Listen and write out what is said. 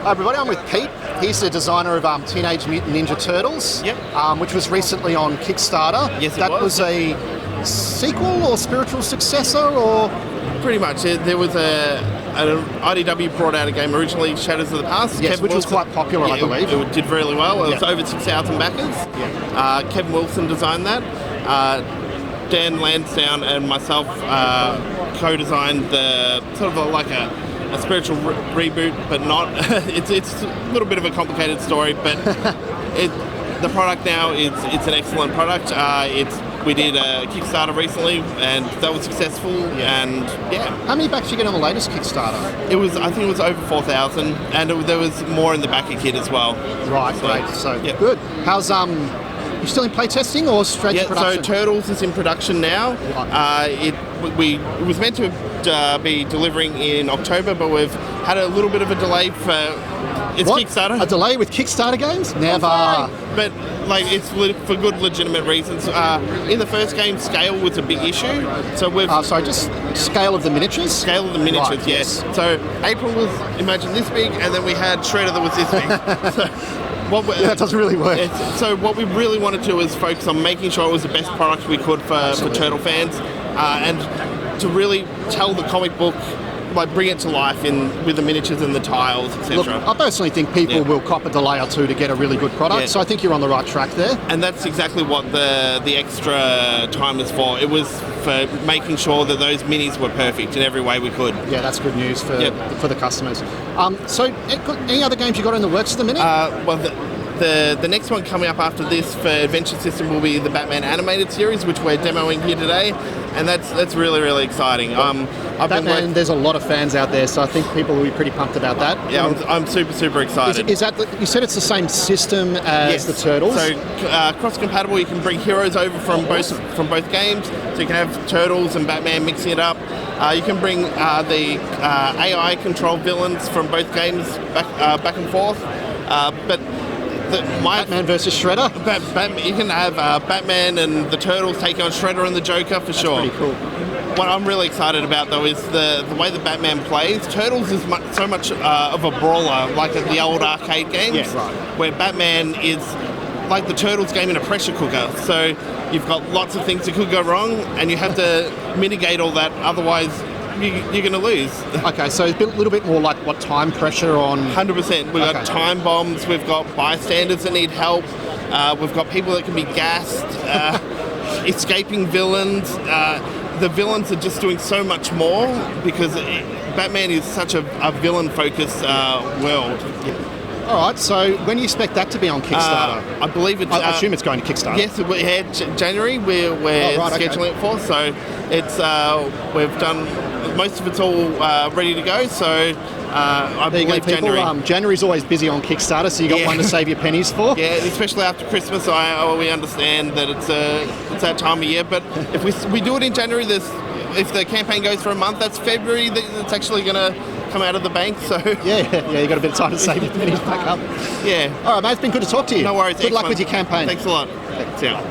Hi everybody, I'm with Pete. He's the designer of Teenage Mutant Ninja Turtles, which was recently on Kickstarter. Yes, that was a sequel or spiritual successor, or pretty much. There was an IDW brought out a game originally, Shadows of the Past. yes, which was quite popular, I believe. It did really well. It was over 6,000 backers. Kevin Wilson designed that. Dan Lansdowne and myself co-designed the sort of like a spiritual reboot, but not. it's a little bit of a complicated story, but the product now it's an excellent product. We did a Kickstarter recently, and that was successful. And how many backs did you get on the latest Kickstarter? I think it was over 4,000, and there was more in the backer kit as well. Right, great. So good. How's you still in playtesting or straight to production? So Turtles is in production now. It was meant to be delivering in October, but we've had a little bit of a delay for Kickstarter. A delay with Kickstarter games? Never. But it's for good, legitimate reasons. In the first game, scale was a big issue. So we've just scale of the miniatures. Scale of the miniatures, right, yes. So April was, imagine this big, and then we had Shredder that was this big. That doesn't really work. So what we really wanted to do is focus on making sure it was the best product we could for Turtle fans, and to really tell the comic book, bring it to life with the miniatures and the tiles, etc. Look, I personally think people will cop a delay or two to get a really good product, so I think you're on the right track there. And that's exactly what the extra time is for. It was for making sure that those minis were perfect in every way we could. Yeah, that's good news for the customers. So any other games you got in the works at the minute? The next one coming up after this for Adventure System will be the Batman animated series, which we're demoing here today, and that's really, really exciting. Batman, there's a lot of fans out there, so I think people will be pretty pumped about that. Yeah, I'm super, super excited. Is that you said it's the same system as the Turtles? So cross-compatible. You can bring heroes over from both games, so you can have Turtles and Batman mixing it up. You can bring the AI control villains from both games back and forth, but Batman versus Shredder? You can have Batman and the Turtles take on Shredder and the Joker for sure. Pretty cool. What I'm really excited about, though, is the way that Batman plays. Turtles is so much of a brawler, like the old arcade games, where Batman is like the Turtles game in a pressure cooker. So you've got lots of things that could go wrong, and you have to mitigate all that, otherwise you're going to lose. Okay, so it's a little bit more like time pressure on... 100%. We've got time bombs, we've got bystanders that need help, we've got people that can be gassed, escaping villains. The villains are just doing so much more because Batman is such a villain-focused world. All right, so when do you expect that to be on Kickstarter? I believe it's... I assume it's going to Kickstarter. Yes, we had January we're scheduling it for, so it's we've done... Most of it's all ready to go, so I believe January. January's always busy on Kickstarter, so you got one to save your pennies for. Yeah, especially after Christmas. We understand that it's that time of year, but if we do it in January, if the campaign goes for a month, that's February. That's actually going to come out of the bank. So yeah, you got a bit of time to save your pennies back up. Yeah. All right, mate. It's been good to talk to you. No worries. Good luck with your campaign. Thanks a lot. Thanks. Yeah.